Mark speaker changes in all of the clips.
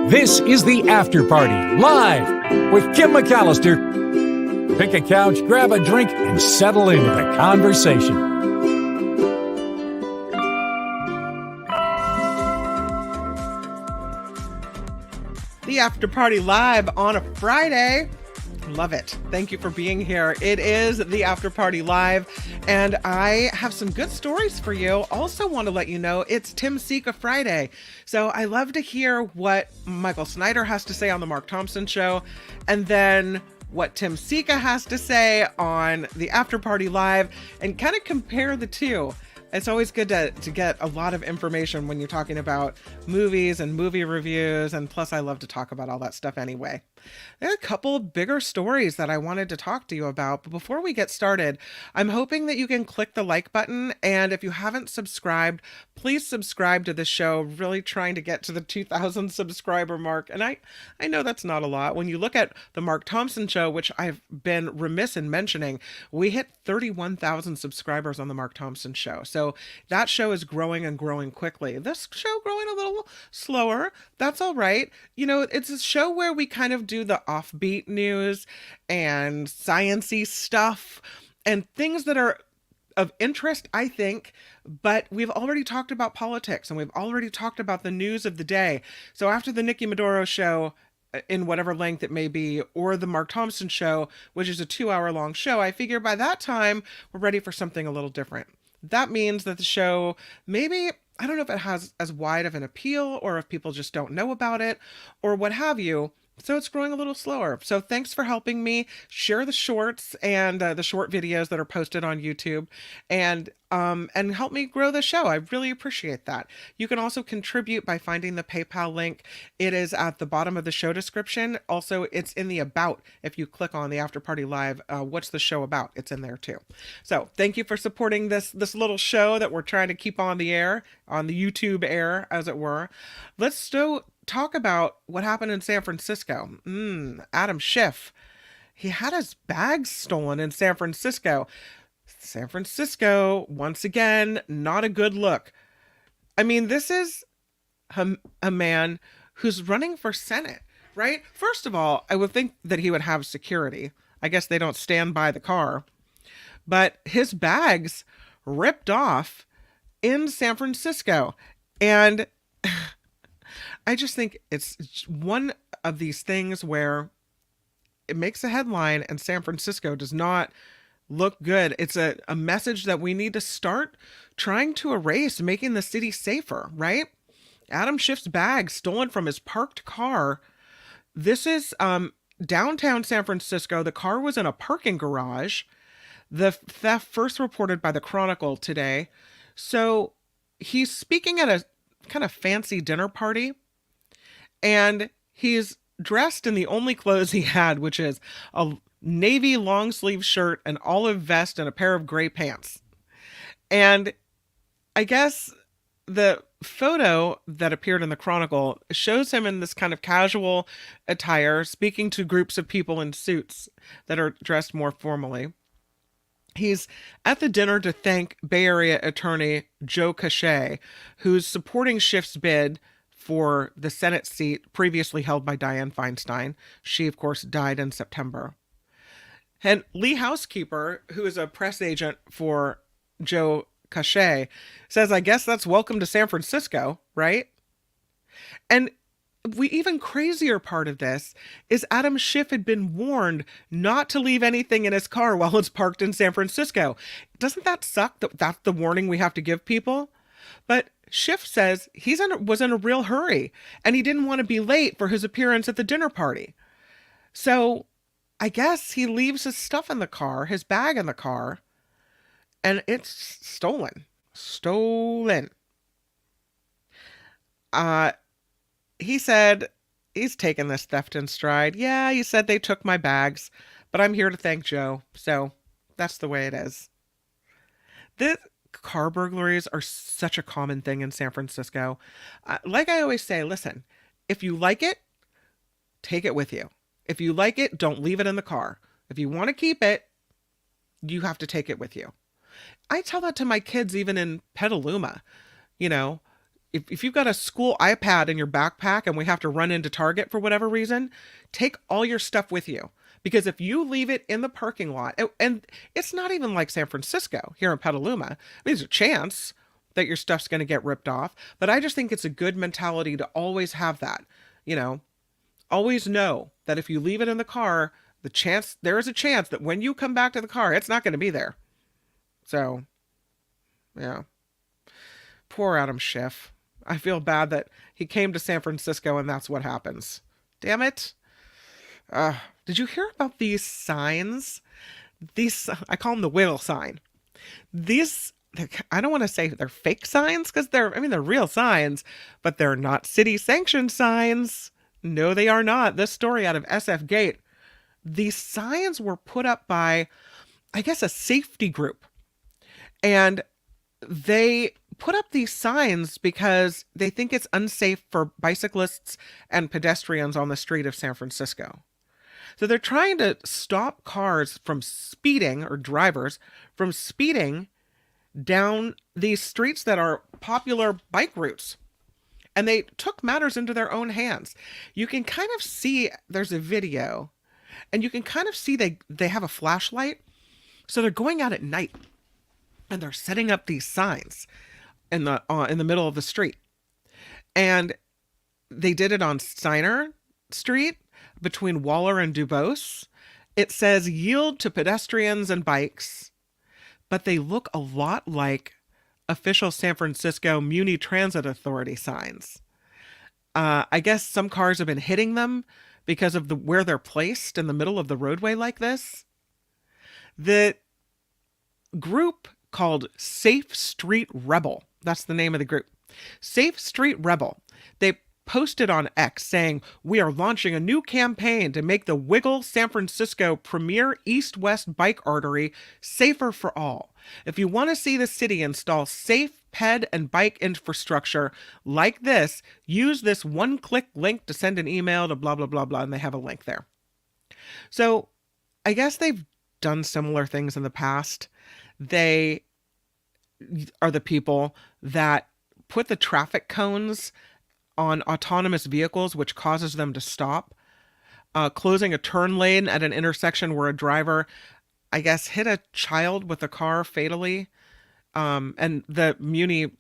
Speaker 1: This is the After Party, live with Kim McAllister. Pick a couch, grab a drink, and settle into the conversation.
Speaker 2: The After Party live on a Friday. Love it. Thank you for being here. It is the After Party live, and I have some good stories for you. Also want to let you know it's Tim Sika Friday. So I love to hear what Michael Snyder has to say on the Mark Thompson show, and then what Tim Sika has to say on the After Party live, and kind of compare the two. It's always good to get a lot of information when you're talking about movies and movie reviews, and plus I love to talk about all that stuff anyway. There are a couple of bigger stories that I wanted to talk to you about, but before we get started, I'm hoping that you can click the like button, and if you haven't subscribed, please subscribe to the show. Really trying to get to the 2,000 subscriber mark, and I know that's not a lot. When you look at the Mark Thompson show, which I've been remiss in mentioning, we hit 31,000 subscribers on the Mark Thompson show. So that show is growing and growing quickly. This show growing a little slower. That's all right. You know, it's a show where we kind of do the offbeat news and science-y stuff and things that are of interest, I think, but we've already talked about politics and we've already talked about the news of the day. So after the Nikki Maduro show, in whatever length it may be, or the Mark Thompson show, which is a 2-hour-long show, I figure by that time we're ready for something a little different. That means that the show, maybe, I don't know if it has as wide of an appeal or if people just don't know about it or what have you. So it's growing a little slower. So thanks for helping me share the shorts and the short videos that are posted on YouTube, and help me grow the show. I really appreciate that. You can also contribute by finding the PayPal link. It is at the bottom of the show description. Also, it's in the about. If you click on the After Party Live, what's the show about? It's in there too. So thank you for supporting this little show that we're trying to keep on the air, on the YouTube air, as it were. Let's talk about what happened in San Francisco. Adam Schiff. He had his bags stolen in San Francisco. San Francisco, once again, not a good look. I mean, this is a man who's running for Senate, right? First of all, I would think that he would have security. I guess they don't stand by the car. But his bags ripped off in San Francisco. And I just think it's one of these things where it makes a headline and San Francisco does not look good. It's a message that we need to start trying to erase, making the city safer, right? Adam Schiff's bag stolen from his parked car. This is downtown San Francisco. The car was in a parking garage. The theft first reported by the Chronicle today. So he's speaking at a kind of fancy dinner party, and he's dressed in the only clothes he had, which is a navy long sleeve shirt, an olive vest, and a pair of gray pants. And I guess the photo that appeared in the Chronicle shows him in this kind of casual attire, speaking to groups of people in suits that are dressed more formally. He's at the dinner to thank Bay Area attorney Joe Cachet, who's supporting Schiff's bid for the Senate seat previously held by Dianne Feinstein. She, of course, died in September. And Lee Housekeeper, who is a press agent for Joe Cachet, says, I guess that's welcome to San Francisco, right? And the even crazier part of this is Adam Schiff had been warned not to leave anything in his car while it's parked in San Francisco. Doesn't that suck that that's the warning we have to give people? But Schiff says was in a real hurry, and he didn't want to be late for his appearance at the dinner party. So I guess he leaves his stuff in the car, his bag in the car, and it's stolen. Stolen. He said he's taken this theft in stride. Yeah, he said they took my bags, but I'm here to thank Joe. So that's the way it is. The car burglaries are such a common thing in San Francisco. Like I always say, listen, if you like it, take it with you. If you like it, don't leave it in the car. If you want to keep it, you have to take it with you. I tell that to my kids even in Petaluma. You know, if you've got a school iPad in your backpack and we have to run into Target for whatever reason, take all your stuff with you. Because if you leave it in the parking lot, and it's not even like San Francisco here in Petaluma, I mean, there's a chance that your stuff's going to get ripped off. But I just think it's a good mentality to always have that, you know, always know that if you leave it in the car, there is a chance that when you come back to the car, it's not going to be there. So, yeah. Poor Adam Schiff. I feel bad that he came to San Francisco and that's what happens. Damn it. Did you hear about these signs? I call them the whale sign. These, I don't want to say they're fake signs because they're real signs, but they're not city sanctioned signs. No, they are not. This story out of SF Gate. These signs were put up by, I guess, a safety group. And they put up these signs because they think it's unsafe for bicyclists and pedestrians on the street of San Francisco. So they're trying to stop cars from speeding, or drivers from speeding down these streets that are popular bike routes. And they took matters into their own hands. You can kind of see, there's a video, and you can kind of see they have a flashlight. So they're going out at night and they're setting up these signs in the middle of the street. And they did it on Steiner Street between Waller and Dubose. It says yield to pedestrians and bikes, but they look a lot like official San Francisco Muni Transit Authority signs. I guess some cars have been hitting them because of where they're placed in the middle of the roadway like this. The group called Safe Street Rebel, that's the name of the group, Safe Street Rebel, they posted on X saying, "We are launching a new campaign to make the Wiggle San Francisco premier east-west bike artery safer for all. If you want to see the city install safe ped and bike infrastructure like this, use this one-click link to send an email to blah, blah, blah, blah," and they have a link there. So I guess they've done similar things in the past. They are the people that put the traffic cones on autonomous vehicles, which causes them to stop, closing a turn lane at an intersection where a driver, I guess, hit a child with a car fatally. And the Muni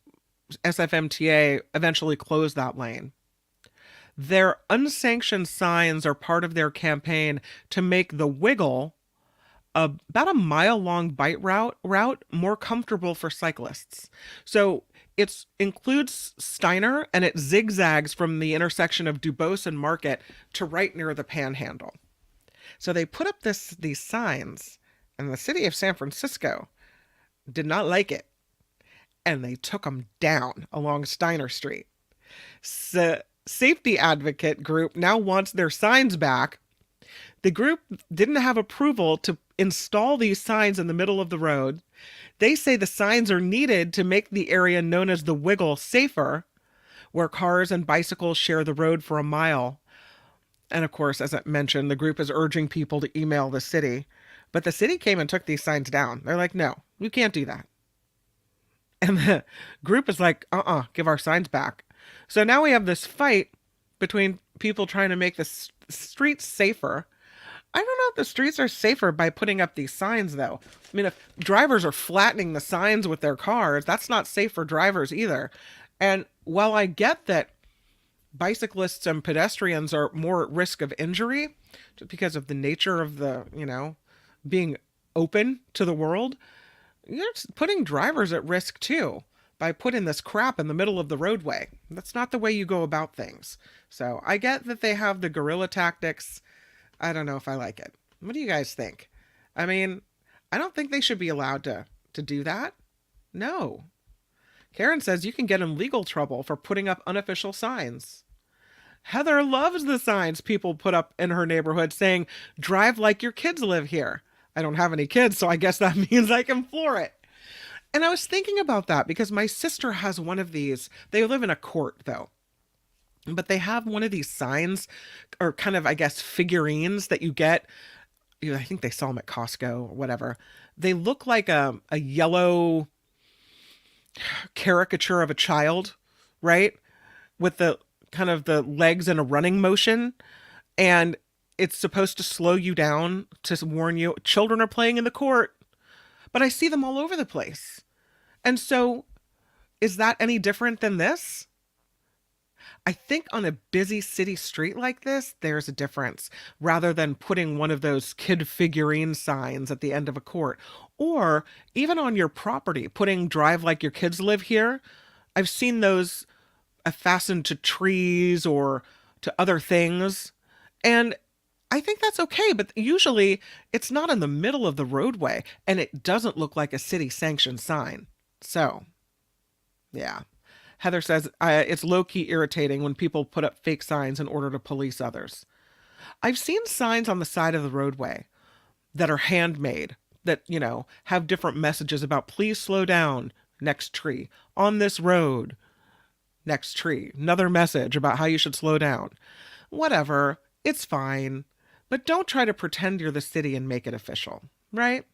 Speaker 2: SFMTA eventually closed that lane. Their unsanctioned signs are part of their campaign to make the Wiggle, about a mile-long bike route, more comfortable for cyclists. So it includes Steiner, and it zigzags from the intersection of Dubose and Market to right near the Panhandle. So they put up these signs, and the city of San Francisco did not like it, and they took them down along Steiner Street. So safety advocate group now wants their signs back. The group didn't have approval to install these signs in the middle of the road. They say the signs are needed to make the area known as the Wiggle safer, where cars and bicycles share the road for a mile. And of course, as I mentioned, the group is urging people to email the city. But the city came and took these signs down. They're like, no, you can't do that. And the group is like, give our signs back. So now we have this fight between people trying to make the streets safer. I don't know if the streets are safer by putting up these signs, though. I mean, if drivers are flattening the signs with their cars, that's not safe for drivers either. And while I get that bicyclists and pedestrians are more at risk of injury just because of the nature of the, being open to the world, you're putting drivers at risk too by putting this crap in the middle of the roadway. That's not the way you go about things. So I get that they have the guerrilla tactics. I don't know if I like it. What do you guys think? I mean, I don't think they should be allowed to do that. No. Karen says you can get in legal trouble for putting up unofficial signs. Heather loves the signs people put up in her neighborhood saying, "Drive like your kids live here." I don't have any kids, so I guess that means I can floor it. And I was thinking about that because my sister has one of these. They live in a court, though. But they have one of these signs, or kind of, I guess, figurines that you get. I think they sell them at Costco or whatever. They look like a yellow caricature of a child right? With the kind of the legs in a running motion. And it's supposed to slow you down to warn you children are playing in the court. But I see them all over the place. And so is that any different than this? I think on a busy city street like this, there's a difference rather than putting one of those kid figurine signs at the end of a court or even on your property, putting drive like your kids live here. I've seen those fastened to trees or to other things. And I think that's okay, but usually it's not in the middle of the roadway and it doesn't look like a city sanctioned sign. So, yeah. Heather says it's low key irritating when people put up fake signs in order to police others. I've seen signs on the side of the roadway that are handmade that, have different messages about please slow down, next tree, on this road, next tree, another message about how you should slow down. Whatever, it's fine, but don't try to pretend you're the city and make it official, right?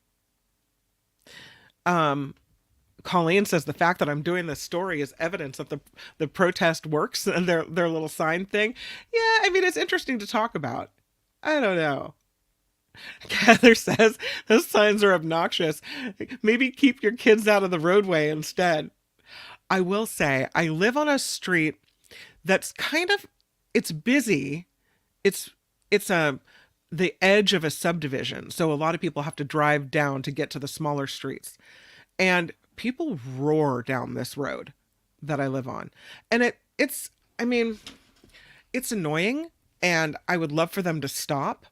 Speaker 2: Colleen says the fact that I'm doing this story is evidence that the protest works and their little sign thing. Yeah, I mean, it's interesting to talk about. I don't know. Heather says those signs are obnoxious. Maybe keep your kids out of the roadway instead. I will say I live on a street that's it's busy. It's the edge of a subdivision. So a lot of people have to drive down to get to the smaller streets. And people roar down this road that I live on. And it's annoying and I would love for them to stop.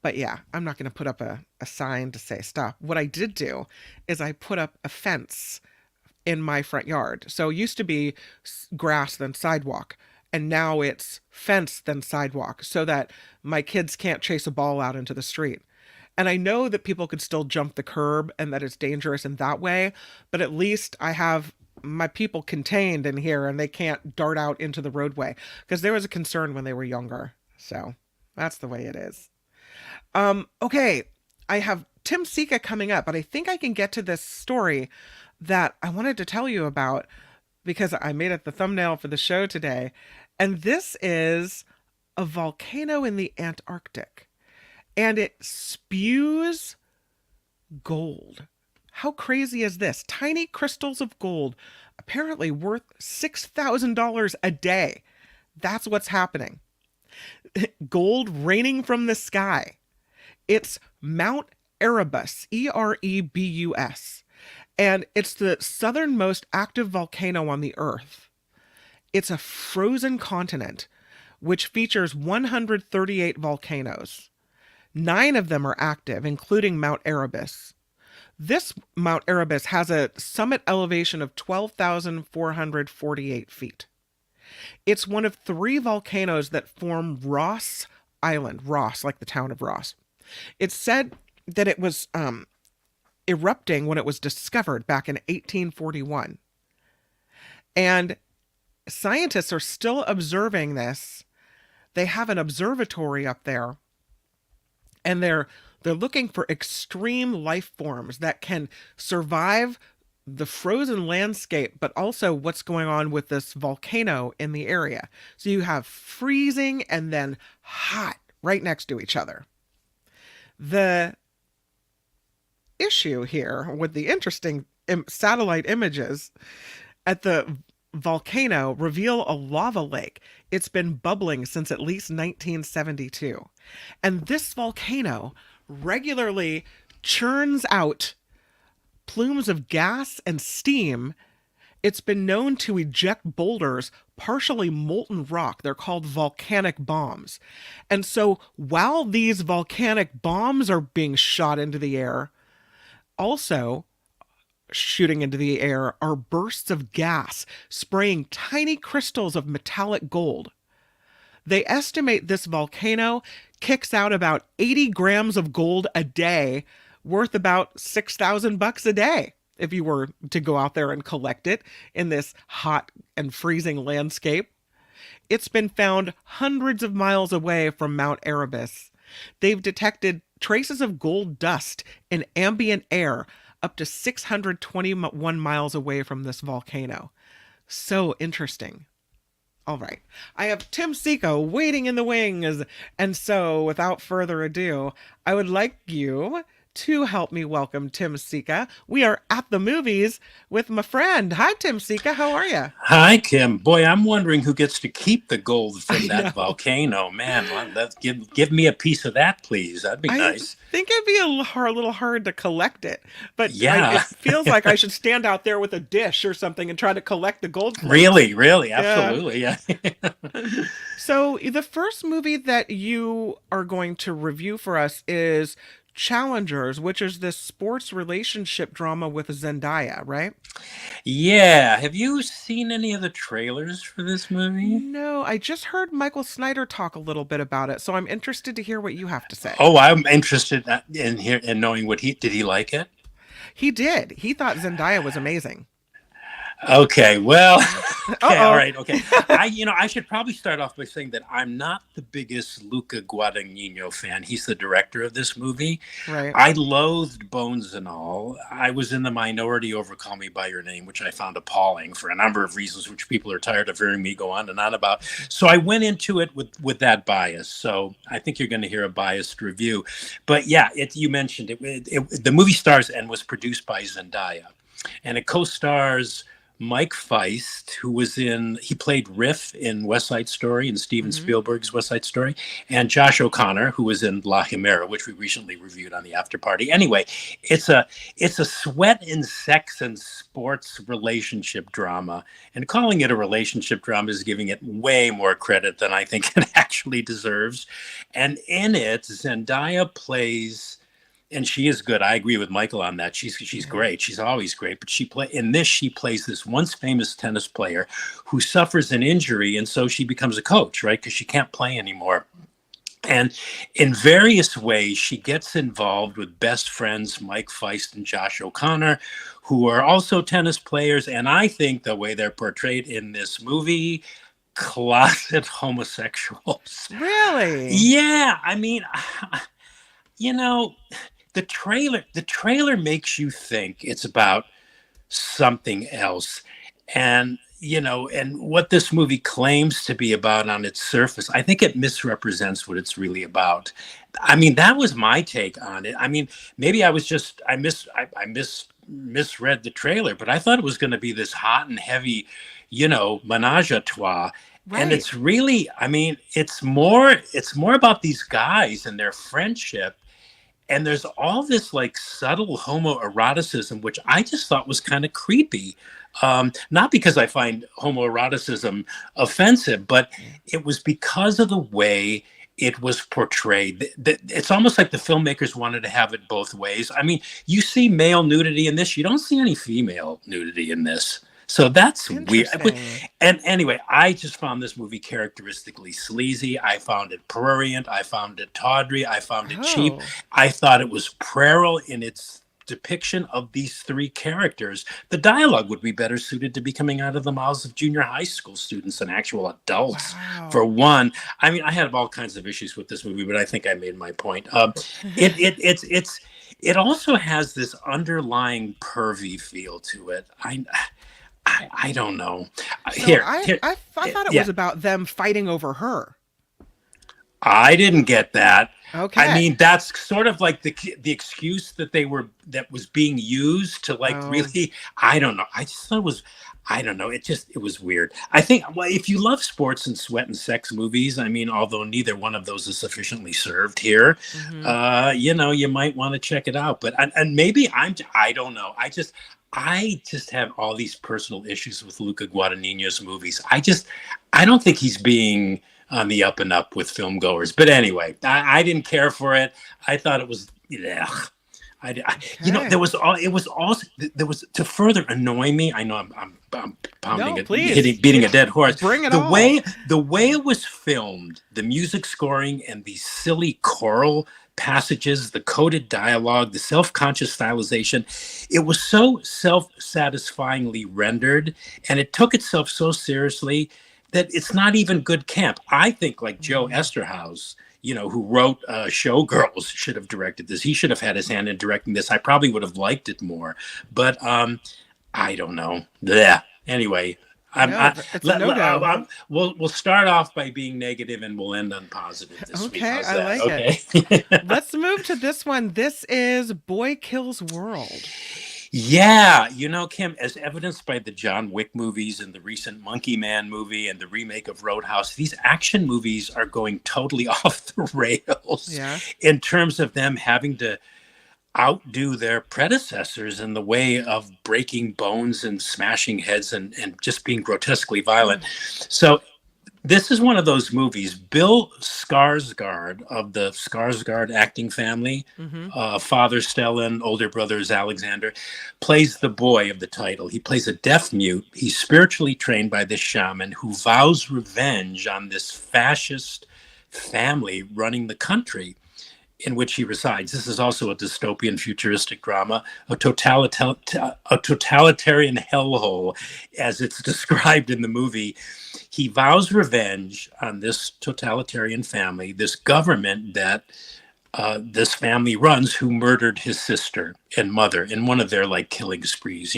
Speaker 2: But yeah, I'm not going to put up a sign to say stop. What I did do is I put up a fence in my front yard. So it used to be grass then sidewalk. And now it's fence then sidewalk so that my kids can't chase a ball out into the street. And I know that people could still jump the curb and that it's dangerous in that way, but at least I have my people contained in here and they can't dart out into the roadway because there was a concern when they were younger. So that's the way it is. Okay, I have Tim Sika coming up, but I think I can get to this story that I wanted to tell you about because I made it the thumbnail for the show today. And this is a volcano in the Antarctic. And it spews gold. How crazy is this? Tiny crystals of gold, apparently worth $6,000 a day. That's what's happening. Gold raining from the sky. It's Mount Erebus, Erebus. And it's the southernmost active volcano on the Earth. It's a frozen continent, which features 138 volcanoes. 9 of them are active, including Mount Erebus. This Mount Erebus has a summit elevation of 12,448 feet. It's one of 3 volcanoes that form Ross Island, Ross, like the town of Ross. It's said that it was erupting when it was discovered back in 1841. And scientists are still observing this. They have an observatory up there. And they're looking for extreme life forms that can survive the frozen landscape, but also what's going on with this volcano in the area. So you have freezing and then hot right next to each other. The issue here with the interesting satellite images at the volcano reveal a lava lake. It's been bubbling since at least 1972. And this volcano regularly churns out plumes of gas and steam. It's been known to eject boulders, partially molten rock. They're called volcanic bombs. And so while these volcanic bombs are being shot into the air, also shooting into the air are bursts of gas, spraying tiny crystals of metallic gold. They estimate this volcano kicks out about 80 grams of gold a day, worth about $6,000 a day if you were to go out there and collect it in this hot and freezing landscape. It's been found hundreds of miles away from Mount Erebus. They've detected traces of gold dust in ambient air up to 621 miles away from this volcano. So interesting. All right. I have Tim Sika waiting in the wings. And so, without further ado, I would like you to help me welcome Tim Sika. We are at the movies with my friend. Hi, Tim Sika. How are you?
Speaker 3: Hi, Kim. Boy, I'm wondering who gets to keep the gold
Speaker 2: I
Speaker 3: from that
Speaker 2: know.
Speaker 3: volcano. Man, let's give me a piece of that, please. That'd be
Speaker 2: I
Speaker 3: nice.
Speaker 2: think it'd be a little hard to collect it, but
Speaker 3: Yeah,
Speaker 2: it feels like I should stand out there with a dish or something and try to collect the gold flakes.
Speaker 3: really, really,
Speaker 2: Yeah.
Speaker 3: absolutely. Yeah.
Speaker 2: So, the first movie that you are going to review for us is Challengers, which is this sports relationship drama with Zendaya, right?
Speaker 3: Yeah. Have you seen any of the trailers for this movie?
Speaker 2: No, I just heard Michael Snyder talk a little bit about it, so I'm interested to hear what you have to say.
Speaker 3: Oh, I'm interested in knowing what he did. He like it?
Speaker 2: He did. He thought Zendaya was amazing.
Speaker 3: Okay, well, okay, all
Speaker 2: Uh
Speaker 3: right, okay. I should probably start off by saying that I'm not the biggest Luca Guadagnino fan. He's the director of this movie.
Speaker 2: oh. Right.
Speaker 3: I loathed Bones and All. I was in the minority over Call Me by Your Name, which I found appalling for a number of reasons, which people are tired of hearing me go on and on about. So I went into it with that bias. So I think you're going to hear a biased review. But yeah, you mentioned it. The movie stars and was produced by Zendaya, and it co-stars Mike Feist, he played Riff in West Side Story and Steven
Speaker 2: Hmm.
Speaker 3: Spielberg's West Side Story, and Josh O'Connor, who was in La Chimera, which we recently reviewed on the After Party. Anyway, it's a sweat and sex and sports relationship drama, and calling it a relationship drama is giving it way more credit than I think it actually deserves. And in it, Zendaya plays, and she is good. I agree with Michael on that. She's
Speaker 2: Yeah.
Speaker 3: great. She's always great. But she plays this once famous tennis player who suffers an injury, and so she becomes a coach, right? Because she can't play anymore. And in various ways, she gets involved with best friends Mike Feist and Josh O'Connor, who are also tennis players. And I think the way they're portrayed in this movie, closet homosexuals.
Speaker 2: Really?
Speaker 3: Yeah, I mean, you know, the trailer makes you think it's about something else, and and what this movie claims to be about on its surface, I think it misrepresents what it's really about. I mean, that was my take on it. I mean, maybe I misread the trailer, but I thought it was going to be this hot and heavy, menage a trois. And
Speaker 2: Right.
Speaker 3: it's really, I mean, it's more about these guys and their friendship, and there's all this like subtle homoeroticism, which I just thought was kind of creepy. Not because I find homoeroticism offensive, but it was because of the way it was portrayed. It's almost like the filmmakers wanted to have it both ways. I mean, you see male nudity in this, you don't see any female nudity in this. So that's weird.
Speaker 2: Interesting.
Speaker 3: And anyway, I just found this movie characteristically sleazy. I found it prurient. I found it tawdry. I found it cheap.
Speaker 2: Oh,
Speaker 3: I thought it was puerile in its depiction of these three characters. The dialogue would be better suited to be coming out of the mouths of junior high school students than actual adults. For
Speaker 2: wow.
Speaker 3: one, I mean, I had all kinds of issues with this movie, but I think I made my point. It also has this underlying pervy feel to it. I don't know.
Speaker 2: So
Speaker 3: Here, here,
Speaker 2: I thought it
Speaker 3: yeah.
Speaker 2: was about them fighting over her.
Speaker 3: I didn't get that. I
Speaker 2: Okay.
Speaker 3: mean, that's sort of like the excuse that was being used to like
Speaker 2: Oh,
Speaker 3: really. I don't know. I just thought it was. I don't know. It was weird. I think, well, if you love sports and sweat and sex movies, I mean, although neither one of those is sufficiently served here,
Speaker 2: hmm.
Speaker 3: you might want to check it out. But and maybe I don't know. I just have all these personal issues with Luca Guadagnino's movies. I don't think he's being on the up and up with film goers. But anyway, I didn't care for it. I thought it was, yeah.
Speaker 2: Okay.
Speaker 3: There was all. It was also there was to further annoy me. I know I'm pounding
Speaker 2: No,
Speaker 3: it,
Speaker 2: please.
Speaker 3: beating a dead horse.
Speaker 2: Bring it
Speaker 3: The
Speaker 2: all.
Speaker 3: way the way it was filmed, the music scoring, and the silly choral passages, the coded dialogue, the self-conscious stylization, it was so self-satisfyingly rendered, and it took itself so seriously that it's not even good camp. I think like Joe
Speaker 2: Mhm.
Speaker 3: Esterhaus, who wrote Showgirls, should have directed this. He should have had his hand in directing this. I probably would have liked it more, but I don't know. Yeah. Anyway,
Speaker 2: No, it's a no-go.
Speaker 3: We'll start off by being negative and we'll end on positive this week.
Speaker 2: Okay,
Speaker 3: How's
Speaker 2: I
Speaker 3: that?
Speaker 2: like
Speaker 3: Okay.
Speaker 2: it. Let's move to this one. This is Boy Kills World.
Speaker 3: Yeah, Kim, as evidenced by the John Wick movies and the recent Monkey Man movie and the remake of Roadhouse, these action movies are going totally off the rails in terms of them having to outdo their predecessors in the way of breaking bones and smashing heads and just being grotesquely violent. So this is one of those movies. Bill Skarsgård of the Skarsgård acting family, father Stellan, older brother is Alexander, plays the boy of the title. He plays a deaf mute. He's spiritually trained by this shaman who vows revenge on this fascist family running the country in which he resides. This is also a dystopian futuristic drama, a totalitarian hellhole, as it's described in the movie. He vows revenge on this totalitarian family, this government that this family runs, who murdered his sister and mother in one of their killing sprees,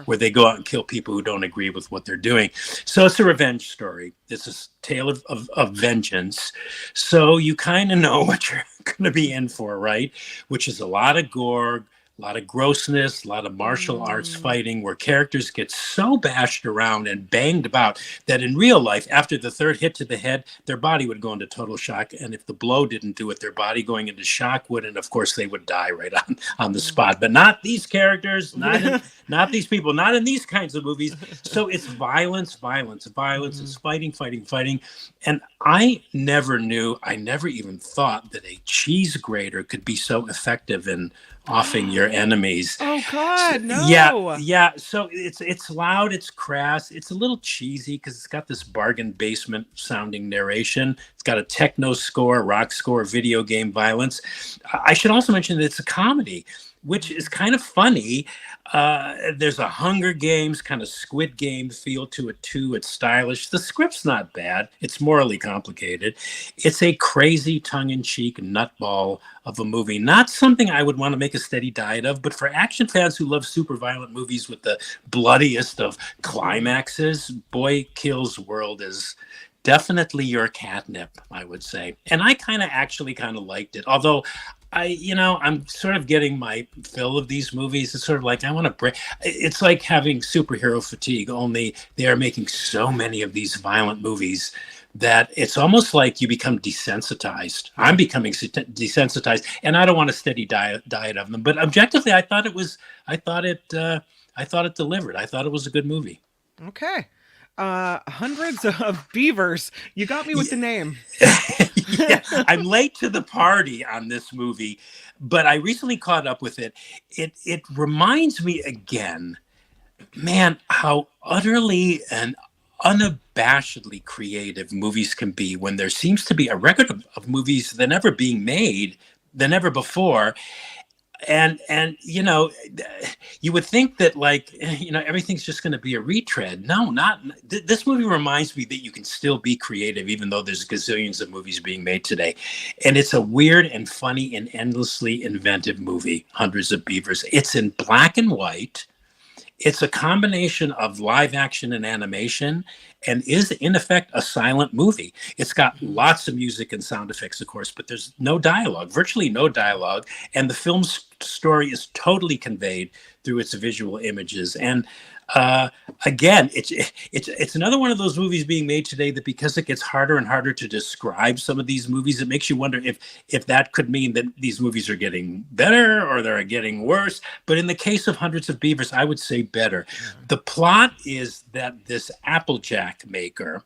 Speaker 3: where they go out and kill people who don't agree with what they're doing. So it's a revenge story. It's a tale of vengeance. So you kind of know what you're going to be in for, right? Which is a lot of gore, a lot of grossness, a lot of martial arts fighting, where characters get so bashed around and banged about that in real life, after the third hit to the head, their body would go into total shock. And if the blow didn't do it, their body going into shock would, and of course they would die right on the spot. But not these characters, not these people, not in these kinds of movies. So it's violence. It's fighting. And I never even thought that a cheese grater could be so effective in offing your enemies.
Speaker 2: Oh God, no.
Speaker 3: Yeah. So it's loud, it's crass, it's a little cheesy because it's got this bargain basement sounding narration. It's got a techno score, rock score, video game violence. I should also mention that it's a comedy, which is kind of funny. There's a Hunger Games kind of Squid Game feel to it too. It's stylish. The script's not bad. It's morally complicated. It's a crazy tongue-in-cheek nutball of a movie. Not something I would want to make a steady diet of, but for action fans who love super violent movies with the bloodiest of climaxes, Boy Kills World is definitely your catnip, I would say. And I actually liked it. Although I'm sort of getting my fill of these movies. It's sort of like I want to break. It's like having superhero fatigue, only they are making so many of these violent movies that it's almost like you become desensitized. I'm becoming desensitized, and I don't want a steady diet of them. But objectively, I thought it delivered. I thought it was a good movie.
Speaker 2: Okay. Hundreds of beavers. You got me with the name.
Speaker 3: Yeah, I'm late to the party on this movie, but I recently caught up with it. It reminds me again, man, how utterly and unabashedly creative movies can be when there seems to be a record of movies that never being made than ever before. And you would think that everything's just going to be a retread. No, not this movie reminds me that you can still be creative even though there's gazillions of movies being made today. And it's a weird and funny and endlessly inventive movie, Hundreds of Beavers. It's in black and white. It's a combination of live action and animation, and is in effect a silent movie. It's got lots of music and sound effects, of course, but there's no dialogue, virtually no dialogue. And the film's story is totally conveyed through its visual images. And again, it's another one of those movies being made today that, because it gets harder and harder to describe some of these movies, it makes you wonder if that could mean that these movies are getting better or they're getting worse. But in the case of Hundreds of Beavers, I would say better. The plot is that this Applejack maker,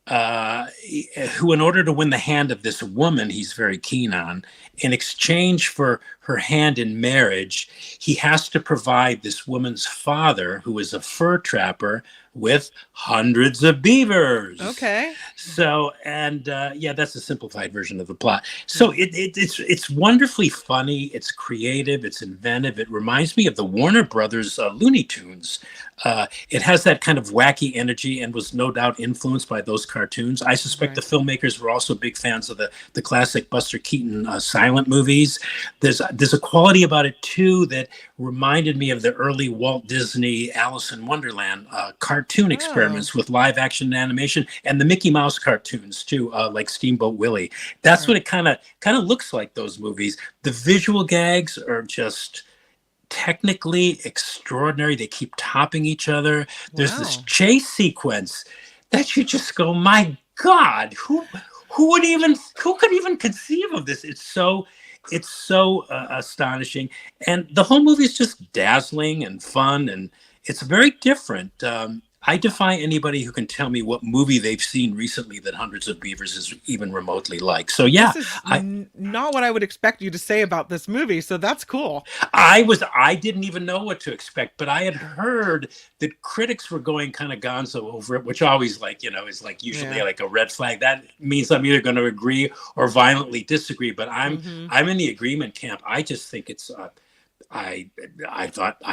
Speaker 3: who, in order to win the hand of this woman he's very keen on, in exchange for her hand in marriage, he has to provide this woman's father, who is a fur trapper, with hundreds of beavers.
Speaker 2: Okay.
Speaker 3: So, and that's a simplified version of the plot. So it's wonderfully funny. It's creative. It's inventive. It reminds me of the Warner Brothers Looney Tunes. It has that kind of wacky energy and was no doubt influenced by those cartoons. I suspect the filmmakers were also big fans of the classic Buster Keaton silent movies. There's there's a quality about it too that reminded me of the early Walt Disney Alice in Wonderland cartoon experiments with live action animation, and the Mickey Mouse cartoons too, like Steamboat Willie. That's what it kind of looks like, those movies. The visual gags are just technically extraordinary. They keep topping each other. There's this chase sequence that you just go, my God, who could even conceive of this? It's so astonishing, and the whole movie is just dazzling and fun, and it's very different. I defy anybody who can tell me what movie they've seen recently that Hundreds of Beavers is even remotely like. So yeah,
Speaker 2: this is not what I would expect you to say about this movie. So that's cool.
Speaker 3: I didn't even know what to expect, but I had heard that critics were going kind of gonzo over it, which always is like usually like a red flag. That means I'm either going to agree or violently disagree. But I'm in the agreement camp. I just think it's. I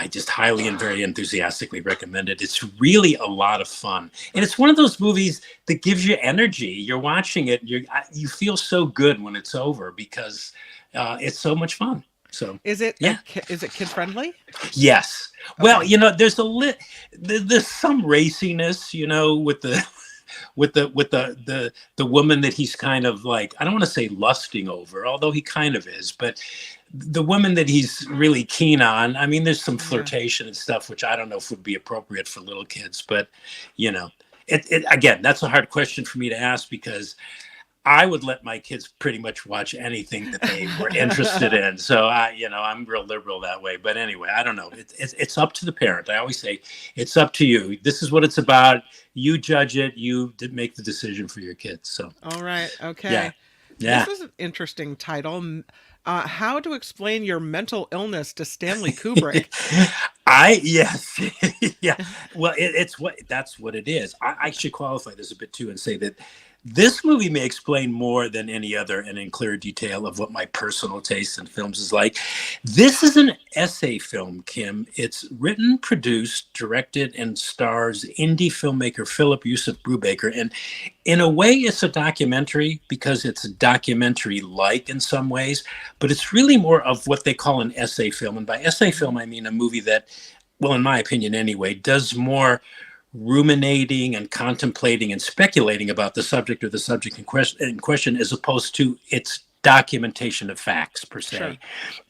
Speaker 3: just highly and very enthusiastically recommend it. It's really a lot of fun, and it's one of those movies that gives you energy. You're watching it, you feel so good when it's over because it's so much fun. So
Speaker 2: is it is it kid friendly?
Speaker 3: Yes. Okay. Well, there's there's some raciness, with the woman that he's kind of like, I don't want to say lusting over, although he kind of is, but the woman that he's really keen on, I mean, there's some flirtation and stuff, which I don't know if would be appropriate for little kids, but it again, that's a hard question for me to ask because I would let my kids pretty much watch anything that they were interested in. So I'm real liberal that way. But anyway, I don't know. It's up to the parent. I always say it's up to you. This is what it's about. You judge it. You make the decision for your kids. So. All
Speaker 2: right. Okay. Yeah. This is an interesting title. How to explain your mental illness to Stanley Kubrick.
Speaker 3: Yes. Yeah. Well, that's what it is. I should qualify this a bit too and say that this movie may explain more than any other and in clear detail of what my personal taste in films is like. This is an essay film, Kim. It's written, produced, directed, and stars indie filmmaker Philip Yusuf Brubaker. And in a way, it's a documentary because it's documentary-like in some ways, but it's really more of what they call an essay film. And by essay film, I mean a movie that, well, in my opinion anyway, does more ruminating and contemplating and speculating about the subject or the subject in question as opposed to its documentation of facts per se. Sure.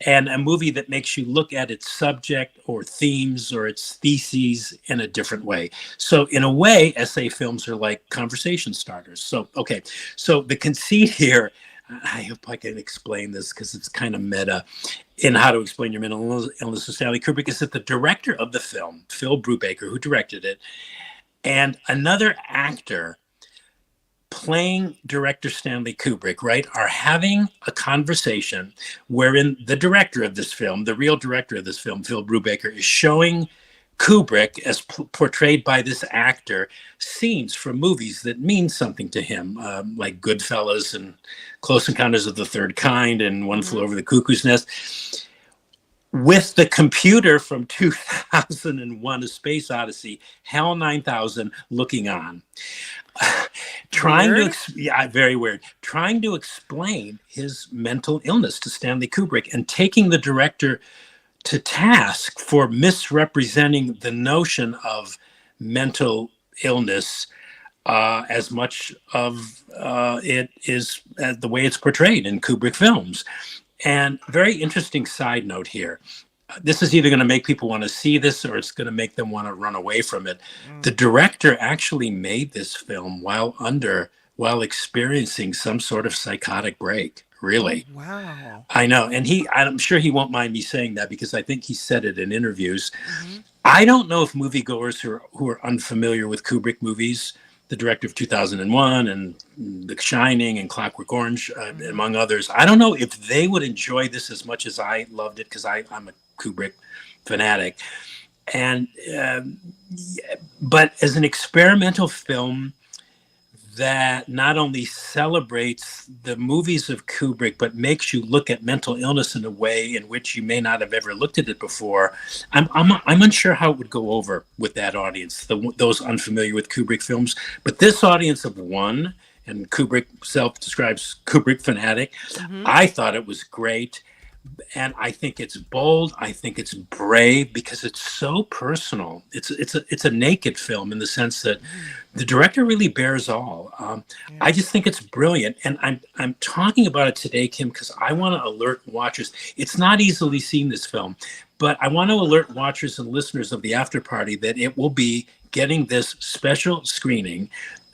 Speaker 3: And a movie that makes you look at its subject or themes or its theses in a different way. So in a way, essay films are like conversation starters. So the conceit here, I hope I can explain this because it's kind of meta in How to Explain Your Mental Illness to Stanley Kubrick, is that the director of the film, Phil Brubaker, who directed it, and another actor playing director Stanley Kubrick, right, are having a conversation wherein the director of this film, the real director of this film, Phil Brubaker, is showing Kubrick, as portrayed by this actor, scenes from movies that mean something to him, like Goodfellas and Close Encounters of the Third Kind and One Flew Over the Cuckoo's Nest, with the computer from 2001: A Space Odyssey, HAL 9000, looking on. Very weird. Trying to explain his mental illness to Stanley Kubrick and taking the director to task for misrepresenting the notion of mental illness as much of it is the way it's portrayed in Kubrick films. And very interesting side note here. This is either going to make people want to see this or it's going to make them want to run away from it. The director actually made this film while experiencing some sort of psychotic break. Really. Oh, wow. I know. And I'm sure he won't mind me saying that because I think he said it in interviews. I don't know if moviegoers who are unfamiliar with Kubrick movies, the director of 2001 and The Shining and Clockwork Orange, among others, I don't know if they would enjoy this as much as I loved it because I'm a Kubrick fanatic. And but as an experimental film that not only celebrates the movies of Kubrick, but makes you look at mental illness in a way in which you may not have ever looked at it before. I'm unsure how it would go over with that audience, those unfamiliar with Kubrick films. But this audience of one, and Kubrick self-describes Kubrick fanatic, I thought it was great. and I think it's bold. I think it's brave because it's so personal. It's a naked film in the sense that the director really bears all. I just think it's brilliant, and I'm talking about it today, Kim, because I want to alert watchers. It's not easily seen, this film, but I want to alert watchers and listeners of the After Party that it will be getting this special screening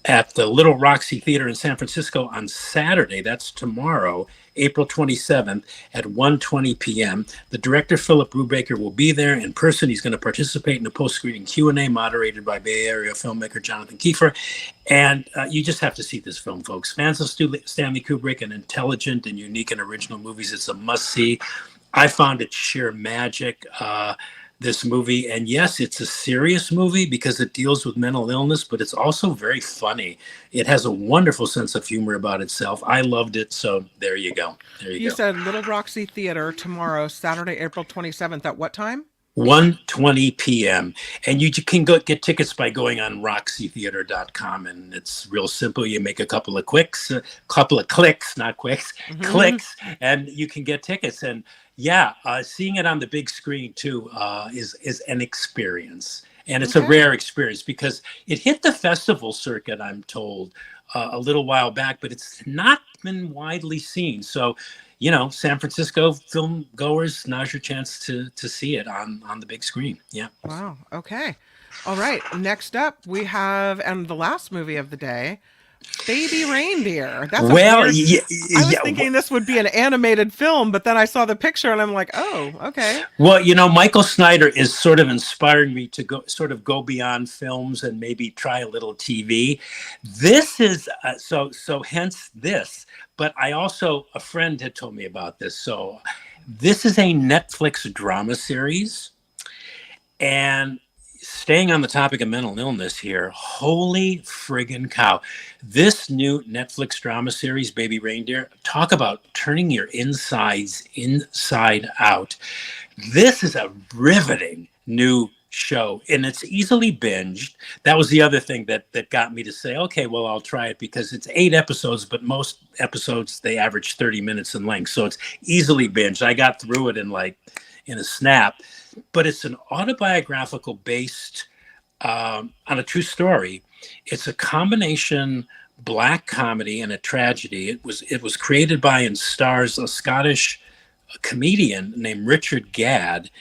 Speaker 3: at the Little Roxy Theater in San Francisco on Saturday. That's tomorrow, April 27th at 1:20 p.m. The director, Philip Brubaker, will be there in person. He's going to participate in a post-screening Q&A moderated by Bay Area filmmaker Jonathan Kiefer. And you just have to see this film, folks. Fans of Stanley Kubrick and intelligent and unique and original movies, it's a must-see. I found it sheer magic, this movie. And yes, it's a serious movie because it deals with mental illness, but it's also very funny. It has a wonderful sense of humor about itself. I loved it. So there you go.
Speaker 2: You said Little Roxy Theater tomorrow, Saturday, April 27th. At what time?
Speaker 3: 1:20 p.m. And you can get tickets by going on roxytheater.com, and it's real simple. You make a couple of clicks, not quicks, clicks, and you can get tickets. And yeah, seeing it on the big screen too is an experience, and it's a rare experience because it hit the festival circuit, I'm told, a little while back, but it's not been widely seen. So, you know, San Francisco film goers, now's your chance to see it on the big screen. Yeah.
Speaker 2: Wow. Okay. All right. Next up, we have, and the last movie of the day, Baby Reindeer. That's I was thinking this would be an animated film, but then I saw the picture and I'm like, oh, okay.
Speaker 3: Well, you know, Michael Snyder is sort of inspiring me to go beyond films and maybe try a little TV. This is so hence this. But I also, a friend had told me about this. So this is a Netflix drama series. And staying on the topic of mental illness here, holy friggin' cow. This new Netflix drama series, Baby Reindeer, talk about turning your insides inside out. This is a riveting new show, and it's easily binged. That was the other thing that got me to say, okay, well, I'll try it, because it's 8 episodes, but most episodes, they average 30 minutes in length. So it's easily binged. I got through it in a snap. But it's an autobiographical based on a true story. It's a combination Black comedy and a tragedy. It was created by and stars a Scottish comedian named Richard Gadd,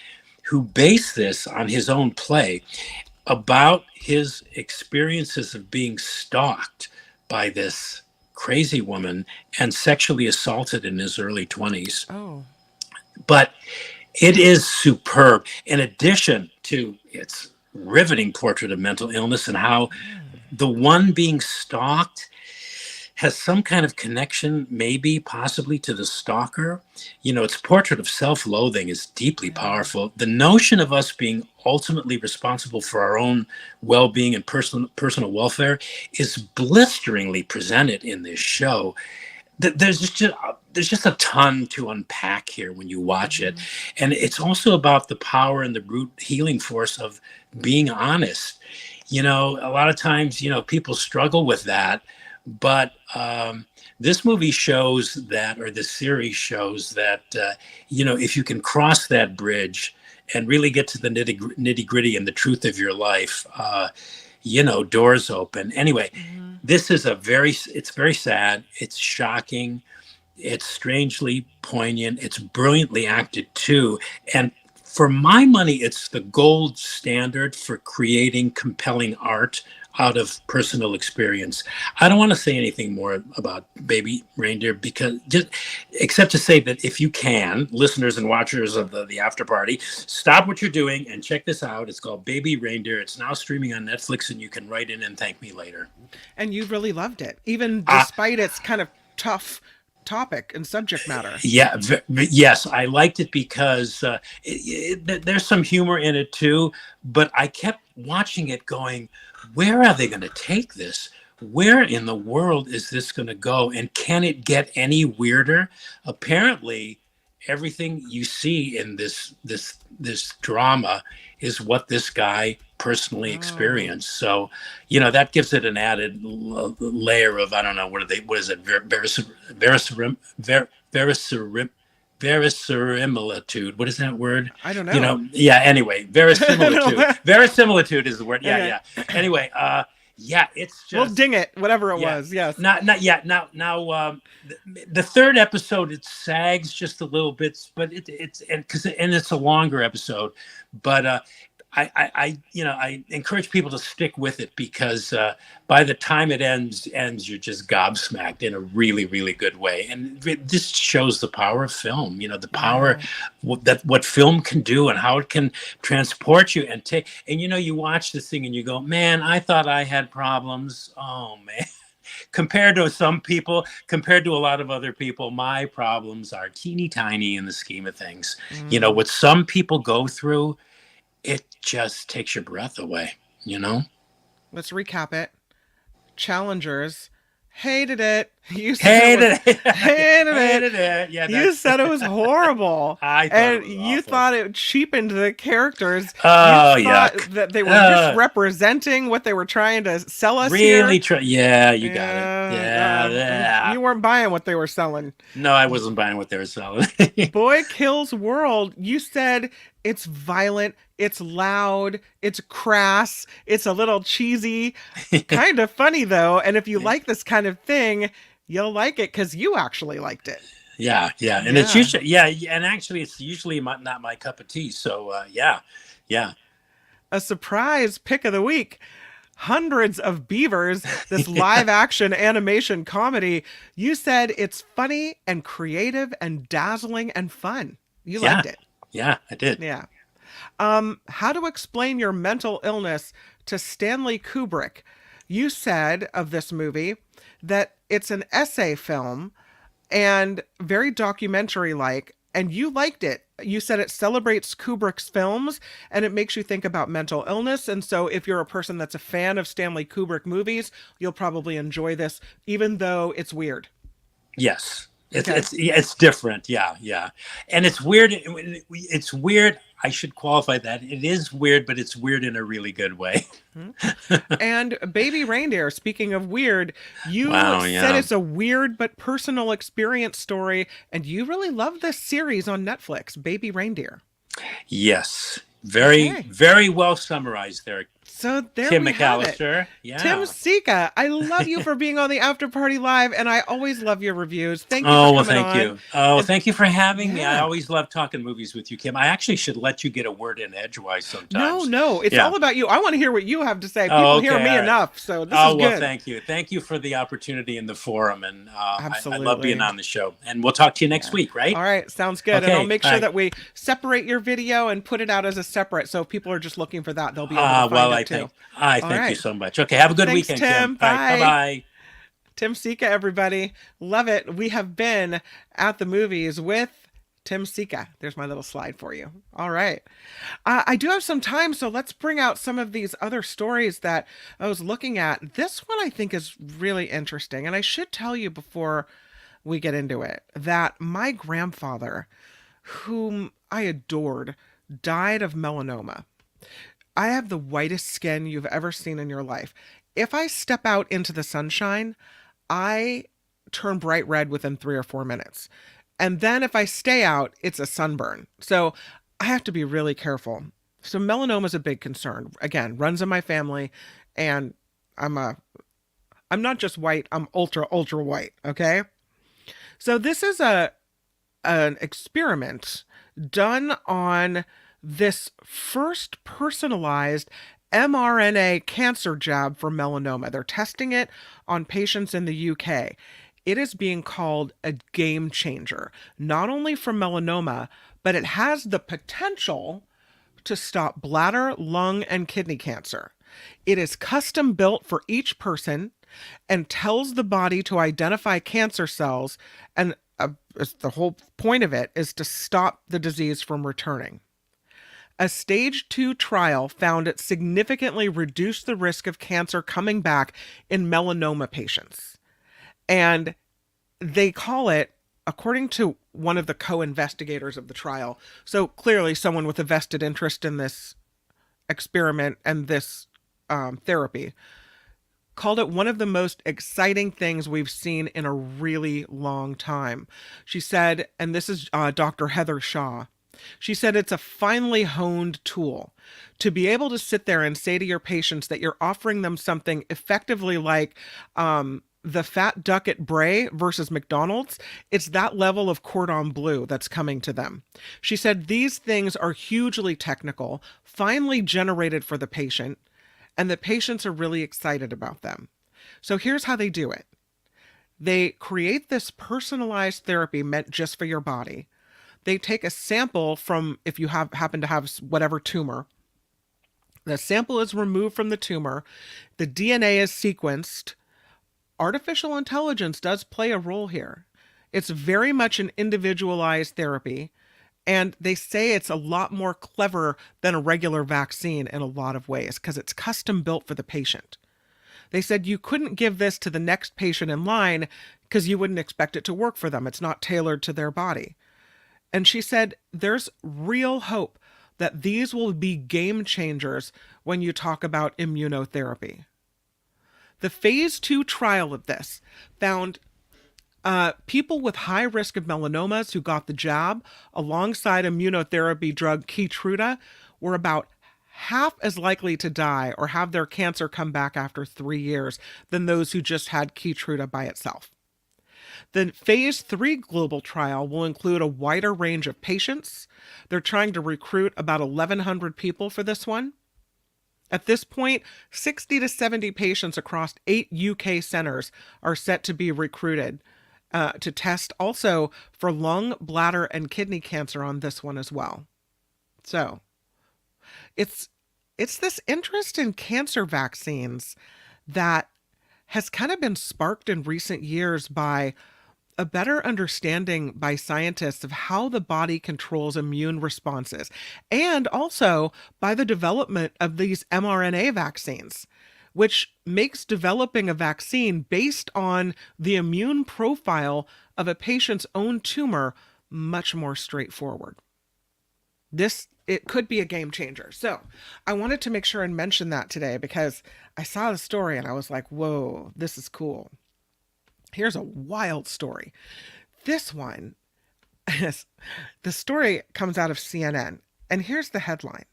Speaker 3: who based this on his own play about his experiences of being stalked by this crazy woman and sexually assaulted in his early 20s.
Speaker 2: Oh.
Speaker 3: But it is superb, in addition to its riveting portrait of mental illness and how the one being stalked has some kind of connection, maybe possibly to the stalker. You know, its portrait of self-loathing is deeply powerful. The notion of us being ultimately responsible for our own well-being and personal welfare is blisteringly presented in this show. There's just a ton to unpack here when you watch it. And it's also about the power and the root healing force of being honest. You know, a lot of times, you know, people struggle with that, but this movie shows that, or this series shows that, you know, if you can cross that bridge and really get to the nitty gritty and the truth of your life, you know, doors open. Anyway, this is it's very sad. It's shocking. It's strangely poignant. It's brilliantly acted too. And for my money, it's the gold standard for creating compelling art out of personal experience. I don't want to say anything more about Baby Reindeer, because except to say that if you can, listeners and watchers of the After Party, stop what you're doing and check this out. It's called Baby Reindeer. It's now streaming on Netflix, and you can write in and thank me later.
Speaker 2: And you really loved it, even despite its kind of tough topic and subject matter.
Speaker 3: Yeah, yes, I liked it because there's some humor in it too, but I kept watching it going, where are they going to take this? Where in the world is this going to go? And can it get any weirder? Apparently, everything you see in this drama is what this guy personally experienced. So, you know, that gives it an added verisimilitude. What is that word?
Speaker 2: I don't know.
Speaker 3: Yeah. Anyway, verisimilitude. Verisimilitude is the word. Yeah,
Speaker 2: Okay.
Speaker 3: yeah. Anyway, yeah, it's just.
Speaker 2: We'll ding it, whatever it was. Yes.
Speaker 3: Not yet. Now, the third episode it sags just a little bit, but it's it's a longer episode, but I encourage people to stick with it because by the time it ends, you're just gobsmacked in a really, really good way. And this shows the power of film, the power what film can do and how it can transport you and take. And, you watch this thing and you go, man, I thought I had problems. Oh, man. Compared to a lot of other people, my problems are teeny tiny in the scheme of things. What some people go through, it just takes your breath away,
Speaker 2: Let's recap it. Challengers hated it. You
Speaker 3: hated
Speaker 2: it.
Speaker 3: Yeah,
Speaker 2: you said it was horrible.
Speaker 3: I thought
Speaker 2: and
Speaker 3: it was
Speaker 2: you
Speaker 3: awful.
Speaker 2: thought it cheapened the characters.
Speaker 3: Oh,
Speaker 2: you
Speaker 3: yeah.
Speaker 2: That they were misrepresenting what they were trying to sell us.
Speaker 3: Really
Speaker 2: here.
Speaker 3: Yeah, you got it. Yeah.
Speaker 2: You weren't buying what they were selling.
Speaker 3: No, I wasn't buying what they were selling.
Speaker 2: Boy Kills World. You said it's violent, it's loud, it's crass, it's a little cheesy, kind of funny though. And if you like this kind of thing, you'll like it because you actually liked it.
Speaker 3: Yeah. And it's usually, and actually it's usually not my cup of tea. So yeah.
Speaker 2: A surprise pick of the week. Hundreds of Beavers, this live action animation comedy. You said it's funny and creative and dazzling and fun. You liked it.
Speaker 3: Yeah, I did.
Speaker 2: Yeah. How to explain your mental illness to Stanley Kubrick. You said of this movie that it's an essay film and very documentary-like, and you liked it. You said it celebrates Kubrick's films and it makes you think about mental illness. And so if you're a person that's a fan of Stanley Kubrick movies, you'll probably enjoy this, even though it's weird.
Speaker 3: Yes. It's different. Yeah. And it's weird. It's weird. I should qualify that. It is weird, but it's weird in a really good way.
Speaker 2: And Baby Reindeer, speaking of weird, you said it's a weird but personal experience story, and you really love this series on Netflix, Baby Reindeer.
Speaker 3: Yes. Very well summarized there.
Speaker 2: So there
Speaker 3: Tim
Speaker 2: we have
Speaker 3: McAllister.
Speaker 2: it.
Speaker 3: Yeah.
Speaker 2: Tim Sika, I love you for being on the After Party Live, and I always love your reviews. Thank you for coming on.
Speaker 3: You. Thank you for having me. I always love talking movies with you, Kim. I actually should let you get a word in edgewise sometimes.
Speaker 2: No, it's all about you. I want to hear what you have to say. People hear me enough, so this is good.
Speaker 3: Thank you. Thank you for the opportunity in the forum, and
Speaker 2: Absolutely.
Speaker 3: I love being on the show. And we'll talk to you next week, right?
Speaker 2: All right, sounds good. And I'll make sure that we separate your video and put it out as a separate, so if people are just looking for that, they'll be able to find it too.
Speaker 3: Thank you so much. Okay, have a good weekend,
Speaker 2: Tim.
Speaker 3: Bye.
Speaker 2: Bye.
Speaker 3: Bye-bye.
Speaker 2: Tim Sika, everybody. Love it. We have been at the movies with Tim Sika. There's my little slide for you. All right. I do have some time, so let's bring out some of these other stories that I was looking at. This one I think is really interesting, and I should tell you before we get into it that my grandfather, whom I adored, died of melanoma. I have the whitest skin you've ever seen in your life. If I step out into the sunshine, I turn bright red within 3 or 4 minutes. And then if I stay out, it's a sunburn. So I have to be really careful. So melanoma is a big concern. Again, runs in my family, and I'm not just white, I'm ultra white, okay? So this is an experiment done on this first personalized mRNA cancer jab for melanoma. They're testing it on patients in the UK. It is being called a game changer, not only for melanoma, but it has the potential to stop bladder, lung, and kidney cancer. It is custom built for each person and tells the body to identify cancer cells, and the whole point of it is to stop the disease from returning. A stage 2 trial found it significantly reduced the risk of cancer coming back in melanoma patients. And they call it, according to one of the co-investigators of the trial, so clearly someone with a vested interest in this experiment and this therapy, called it one of the most exciting things we've seen in a really long time. She said, and this is Dr. Heather Shaw. She said it's a finely honed tool to be able to sit there and say to your patients that you're offering them something effectively like the fat duck at Bray versus McDonald's. It's that level of cordon bleu that's coming to them. She said these things are hugely technical, finely generated for the patient, and the patients are really excited about them. So here's how they do it. They create this personalized therapy meant just for your body. They take a sample from, if you happen to have whatever tumor. The sample is removed from the tumor. The DNA is sequenced. Artificial intelligence does play a role here. It's very much an individualized therapy. And they say it's a lot more clever than a regular vaccine in a lot of ways because it's custom built for the patient. They said you couldn't give this to the next patient in line because you wouldn't expect it to work for them. It's not tailored to their body. And she said there's real hope that these will be game changers when you talk about immunotherapy. The phase 2 trial of this found people with high risk of melanomas who got the jab alongside immunotherapy drug Keytruda were about half as likely to die or have their cancer come back after 3 years than those who just had Keytruda by itself. The phase 3 global trial will include a wider range of patients. They're trying to recruit about 1,100 people for this one. At this point, 60 to 70 patients across 8 UK centers are set to be recruited to test also for lung, bladder, and kidney cancer on this one as well. So it's this interest in cancer vaccines that has kind of been sparked in recent years by a better understanding by scientists of how the body controls immune responses, and also by the development of these mRNA vaccines, which makes developing a vaccine based on the immune profile of a patient's own tumor much more straightforward. It could be a game changer. So I wanted to make sure and mention that today because I saw the story and I was like, whoa, this is cool. Here's a wild story. This one, the story comes out of CNN, and here's the headline.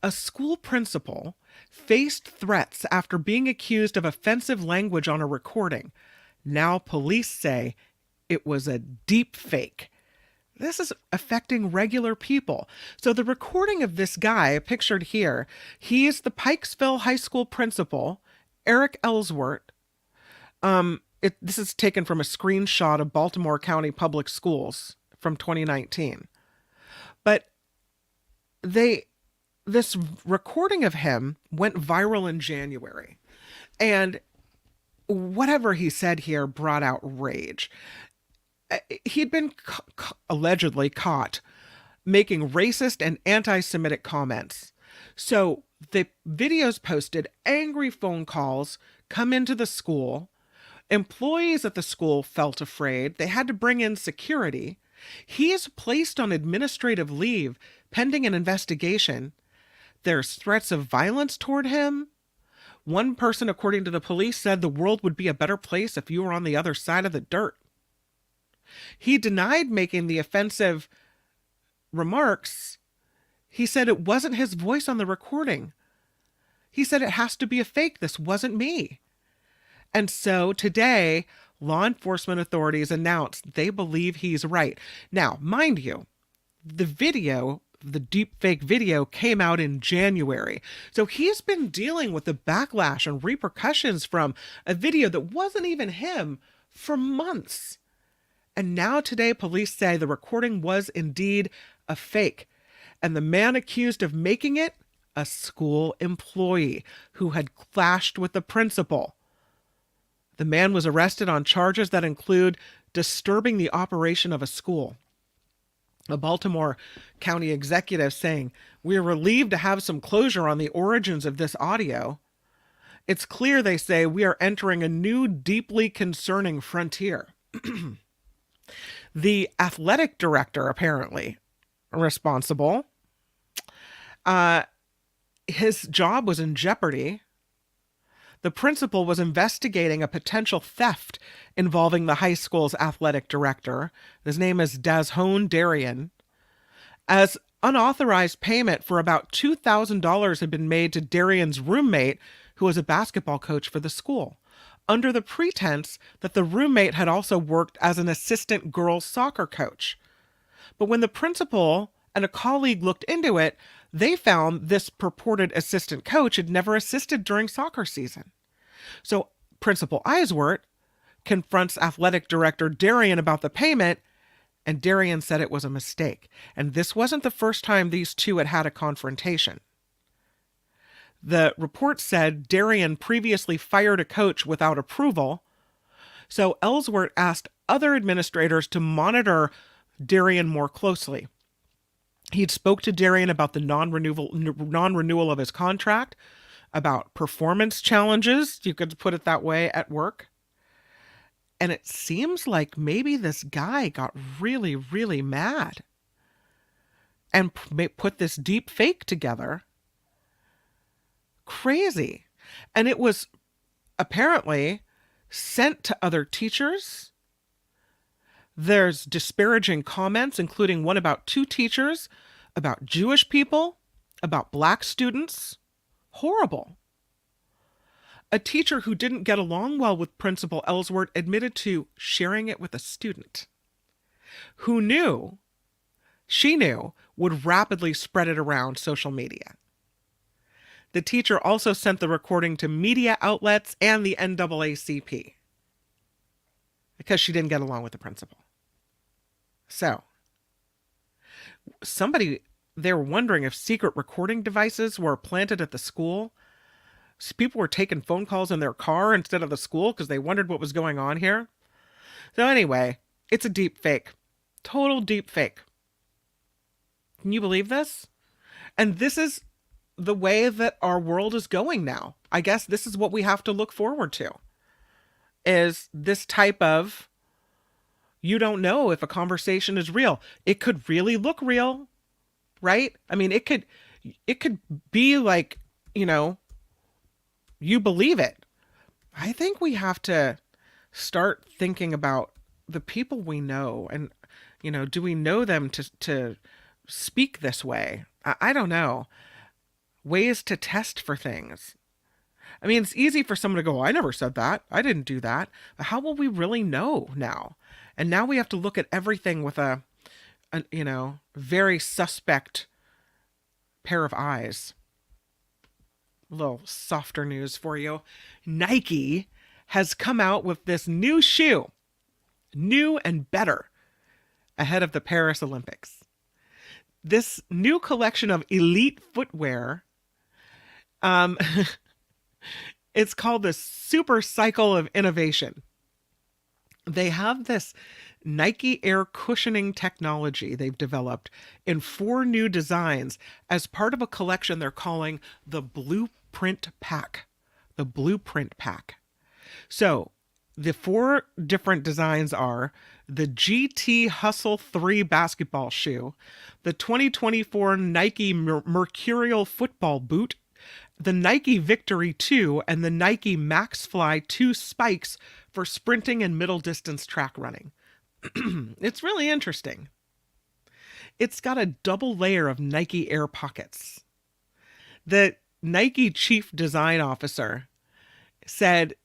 Speaker 2: A school principal faced threats after being accused of offensive language on a recording. Now police say it was a deep fake. This is affecting regular people. So the recording of this guy pictured here, he is the Pikesville High School principal, Eric Ellsworth. This is taken from a screenshot of Baltimore County Public Schools from 2019. But this recording of him went viral in January. And whatever he said here brought out rage. He'd been allegedly caught making racist and anti-Semitic comments. So the videos posted, angry phone calls come into the school. Employees at the school felt afraid. They had to bring in security. He is placed on administrative leave pending an investigation. There's threats of violence toward him. One person, according to the police, said the world would be a better place if you were on the other side of the dirt. He denied making the offensive remarks. He said it wasn't his voice on the recording. He said it has to be a fake. This wasn't me. And so today, law enforcement authorities announced they believe he's right. Now, mind you, the deepfake video came out in January. So he's been dealing with the backlash and repercussions from a video that wasn't even him for months. And now today, police say the recording was indeed a fake. And the man accused of making it, a school employee who had clashed with the principal. The man was arrested on charges that include disturbing the operation of a school. A Baltimore County executive saying, "We're relieved to have some closure on the origins of this audio. It's clear," they say, "we are entering a new, deeply concerning frontier." The athletic director, apparently responsible, his job was in jeopardy. The principal was investigating a potential theft involving the high school's athletic director. His name is Dazhone Darien. As unauthorized payment for about $2,000 had been made to Darien's roommate, who was a basketball coach for the school, under the pretense that the roommate had also worked as an assistant girls soccer coach. But when the principal and a colleague looked into it, they found this purported assistant coach had never assisted during soccer season. So Principal Eiswert confronts athletic director Darien about the payment, and Darien said it was a mistake. And this wasn't the first time these two had had a confrontation. The report said Darien previously fired a coach without approval, so Ellsworth asked other administrators to monitor Darien more closely. He'd spoke to Darien about the non-renewal of his contract, about performance challenges, you could put it that way, at work. And it seems like maybe this guy got really, really mad and put this deep fake together. Crazy. And it was apparently sent to other teachers. There's disparaging comments, including one about two teachers, about Jewish people, about black students. Horrible. A teacher who didn't get along well with Principal Ellsworth admitted to sharing it with a student who she knew, would rapidly spread it around social media. The teacher also sent the recording to media outlets and the NAACP because she didn't get along with the principal. So, they were wondering if secret recording devices were planted at the school. So people were taking phone calls in their car instead of the school because they wondered what was going on here. So anyway, it's a deep fake. Total deep fake. Can you believe this? And this is the way that our world is going now. I guess this is what we have to look forward to. Is this type of, you don't know if a conversation is real. It could really look real, right? I mean, it could be like, you believe it. I think we have to start thinking about the people we know and, do we know them to speak this way? I don't know. Ways to test for things. I mean, it's easy for someone to go, I never said that. I didn't do that. But how will we really know now? And now we have to look at everything with a very suspect pair of eyes. A little softer news for you. Nike has come out with this new shoe, new and better, ahead of the Paris Olympics. This new collection of elite footwear, it's called the Super Cycle of Innovation. They have this Nike Air cushioning technology they've developed in 4 new designs as part of a collection they're calling the Blueprint Pack. The Blueprint Pack. So the 4 different designs are the GT Hustle 3 basketball shoe, the 2024 Nike Mercurial football boot, the Nike Victory 2, and the Nike Max Fly 2 spikes for sprinting and middle distance track running. It's really interesting. It's got a double layer of Nike Air pockets. The Nike chief design officer said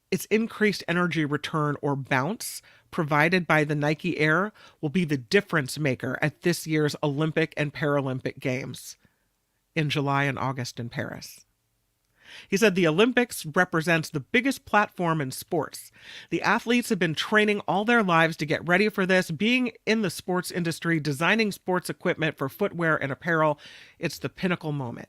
Speaker 2: its increased energy return or bounce provided by the Nike Air will be the difference maker at this year's Olympic and Paralympic Games in July and August in Paris. He said the Olympics represents the biggest platform in sports. The athletes have been training all their lives to get ready for this. Being in the sports industry, designing sports equipment for footwear and apparel, it's the pinnacle moment.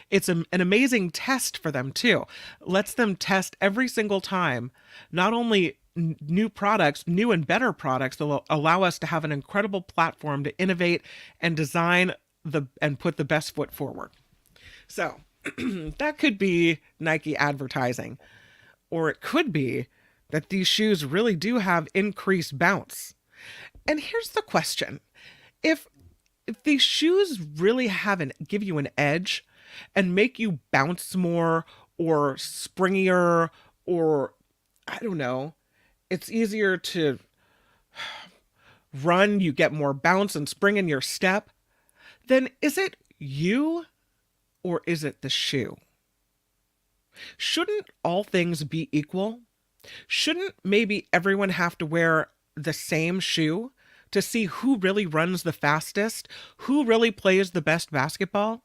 Speaker 2: It's an amazing test for them, too. Lets them test every single time, not only new products, new and better products that will allow us to have an incredible platform to innovate and design and put the best foot forward. So that could be Nike advertising, or it could be that these shoes really do have increased bounce. And here's the question. If these shoes really give you an edge and make you bounce more or springier, or I don't know, it's easier to run, you get more bounce and spring in your step, then is it you or is it the shoe? Shouldn't all things be equal? Shouldn't maybe everyone have to wear the same shoe to see who really runs the fastest, who really plays the best basketball?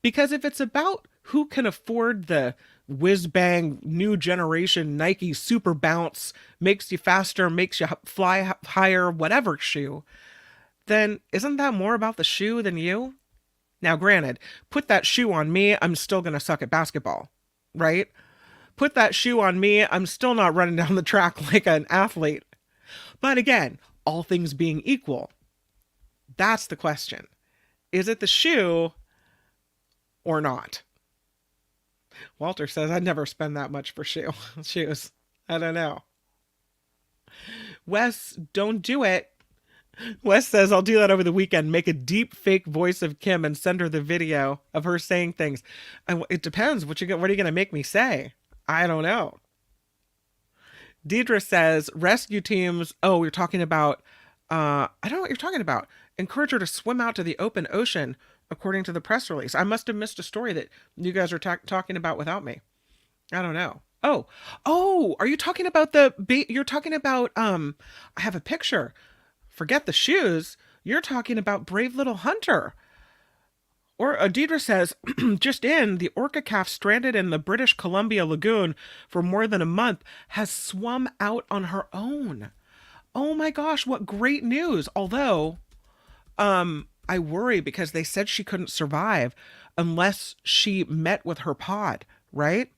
Speaker 2: Because if it's about who can afford the whiz bang new generation Nike Super Bounce, makes you faster, makes you fly higher, whatever shoe, then isn't that more about the shoe than you? Now, granted, put that shoe on me, I'm still going to suck at basketball, right? Put that shoe on me, I'm still not running down the track like an athlete. But again, all things being equal, that's the question. Is it the shoe or not? Walter says, I'd never spend that much for shoes. I don't know. Wes, don't do it. Wes says, I'll do that over the weekend. Make a deep fake voice of Kim and send her the video of her saying things. And it depends. What are you going to make me say? I don't know. Deidre says, rescue teams. Oh, you're talking about, I don't know what you're talking about. Encourage her to swim out to the open ocean, according to the press release. I must have missed a story that you guys are talking about without me. I don't know. Oh, are you talking about you're talking about, I have a picture. Forget the shoes. You're talking about Brave Little Hunter. Or Deidre says, just in, the orca calf stranded in the British Columbia Lagoon for more than a month has swum out on her own. Oh my gosh, what great news. Although, I worry because they said she couldn't survive unless she met with her pod, right?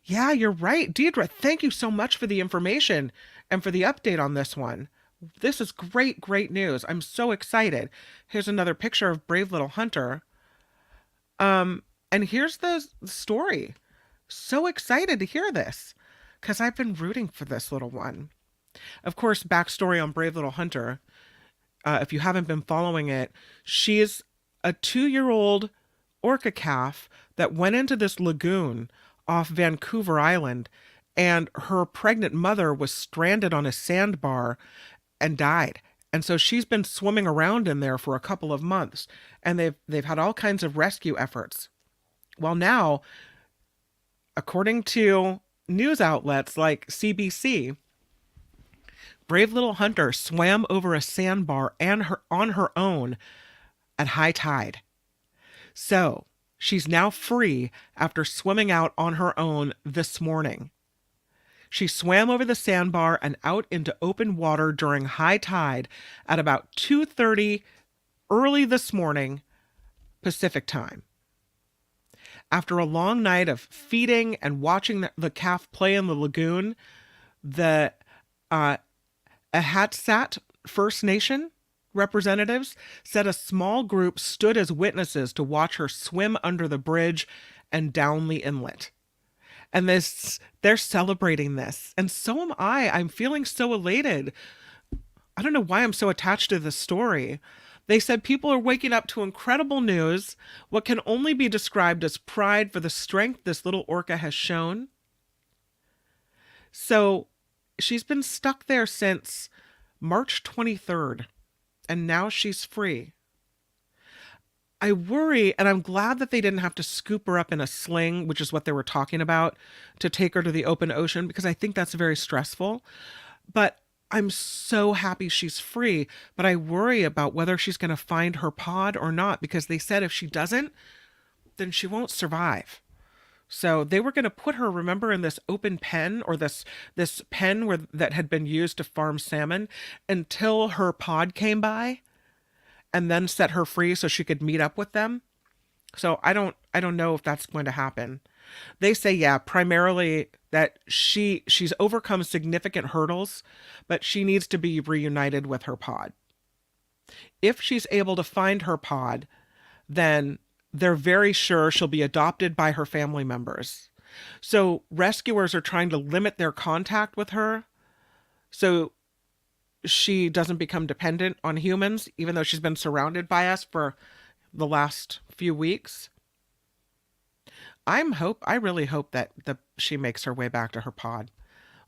Speaker 2: Yeah, you're right. Deidre, thank you so much for the information and for the update on this one. This is great news. I'm so excited. Here's another picture of Brave Little Hunter. And here's the story. So excited to hear this because I've been rooting for this little one. Of course, backstory on Brave Little Hunter. If you haven't been following it, she's a 2-year-old orca calf that went into this lagoon off Vancouver Island, and her pregnant mother was stranded on a sandbar and died. And so she's been swimming around in there for a couple of months, and they've had all kinds of rescue efforts. Well, now, according to news outlets like CBC, Brave Little Hunter swam over a sandbar on her own at high tide. So she's now free after swimming out on her own this morning. She swam over the sandbar and out into open water during high tide at about 2:30 early this morning, Pacific time. After a long night of feeding and watching the calf play in the lagoon, the Ahatsat First Nation representatives said a small group stood as witnesses to watch her swim under the bridge and down the inlet. And they're celebrating this. And so am I. I'm feeling so elated. I don't know why I'm so attached to this story. They said people are waking up to incredible news, what can only be described as pride for the strength this little orca has shown. So she's been stuck there since March 23rd, and now she's free. I worry, and I'm glad that they didn't have to scoop her up in a sling, which is what they were talking about, to take her to the open ocean, because I think that's very stressful. But I'm so happy she's free, but I worry about whether she's going to find her pod or not, because they said if she doesn't, then she won't survive. So they were going to put her, remember, in this open pen, or this pen that had been used to farm salmon, until her pod came by, and then set her free so she could meet up with them. So I don't know if that's going to happen. They say, yeah, primarily that she's overcome significant hurdles, but she needs to be reunited with her pod. If she's able to find her pod, then they're very sure she'll be adopted by her family members. So rescuers are trying to limit their contact with her so she doesn't become dependent on humans, even though she's been surrounded by us for the last few weeks. I really hope that she makes her way back to her pod.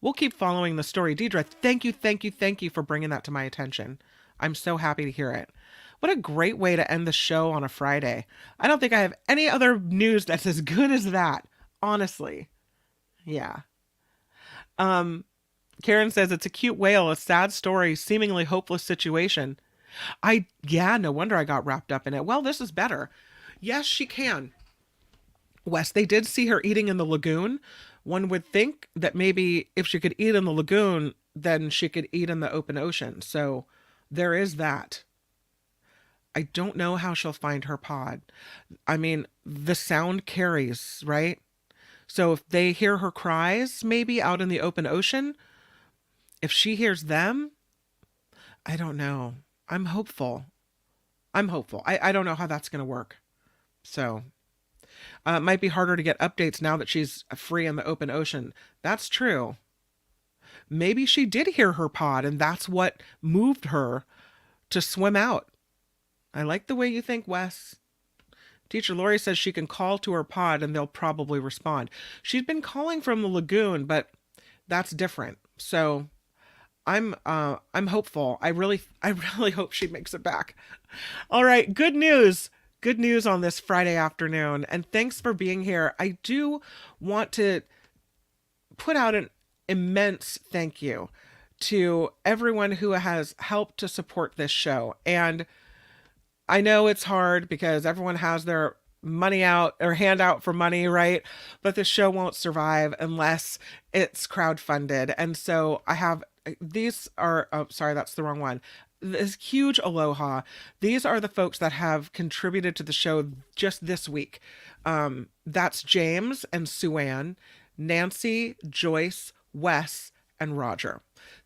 Speaker 2: We'll keep following the story. Deidre, thank you for bringing that to my attention. I'm so happy to hear it. What a great way to end the show on a Friday. I don't think I have any other news that's as good as that, honestly. Yeah. Karen says it's a cute whale, a sad story, seemingly hopeless situation. Yeah, no wonder I got wrapped up in it. Well, this is better. Yes, she can. Wes, they did see her eating in the lagoon. One would think that maybe if she could eat in the lagoon, then she could eat in the open ocean. So there is that. I don't know how she'll find her pod. I mean, the sound carries, right? So if they hear her cries, maybe out in the open ocean, if she hears them, I don't know. I'm hopeful. I don't know how that's going to work. So it might be harder to get updates now that she's free in the open ocean. That's true. Maybe she did hear her pod and that's what moved her to swim out. I like the way you think, Wes. Teacher Lori says she can call to her pod and they'll probably respond. She's been calling from the lagoon, but that's different. So I'm hopeful. I really hope she makes it back. All right, good news. Good news on this Friday afternoon, and thanks for being here. I do want to put out an immense thank you to everyone who has helped to support this show. And I know it's hard because everyone has their money out or hand out for money, right? But the show won't survive unless it's crowdfunded. And so I have these are, oh, sorry, that's the wrong one. This huge aloha. These are the folks that have contributed to the show just this week. That's James and Sue Ann, Nancy, Joyce, Wes, and Roger.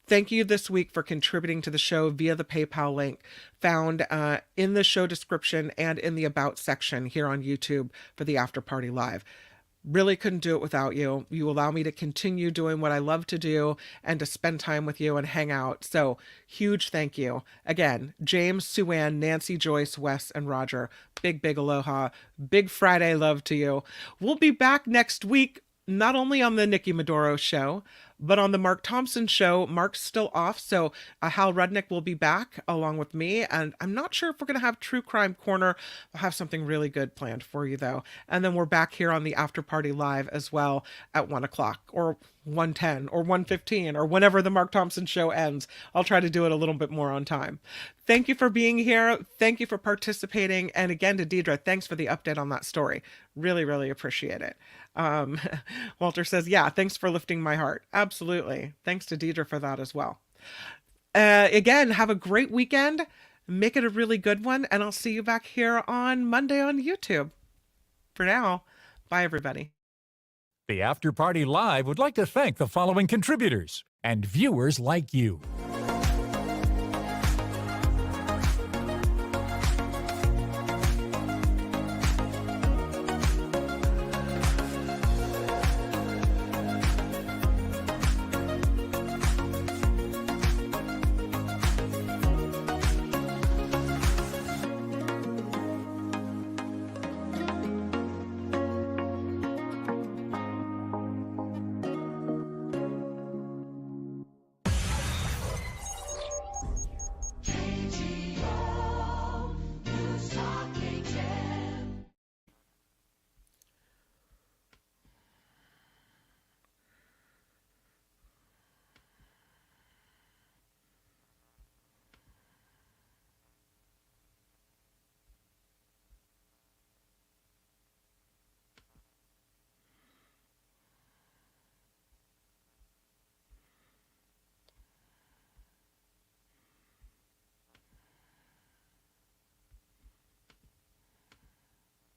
Speaker 2: Thank you this week for contributing to the show via the PayPal link found in the show description and in the About section here on YouTube for the After Party Live. Really couldn't do it without you. You allow me to continue doing what I love to do and to spend time with you and hang out. So huge thank you. Again, James, Sue Ann, Nancy, Joyce, Wes, and Roger. Big, big aloha. Big Friday love to you. We'll be back next week, not only on the Nikki Maduro show, but on the Mark Thompson show. Mark's still off, so Hal Rudnick will be back along with me, and I'm not sure if we're going to have True Crime Corner. I'll have something really good planned for you, though. And then we're back here on the After Party Live as well at 1 o'clock, or 1:10, or 1:15, or whenever the Mark Thompson show ends. I'll try to do it a little bit more on time. Thank you for being here. Thank you for participating. And again, to Deidre, thanks for the update on that story. Really, really appreciate it. Walter says, yeah, thanks for lifting my heart. Absolutely. Thanks to Deidre for that as well. Again, have a great weekend. Make it a really good one. And I'll see you back here on Monday on YouTube. For now, bye, everybody.
Speaker 1: The After Party Live would like to thank the following contributors and viewers like you.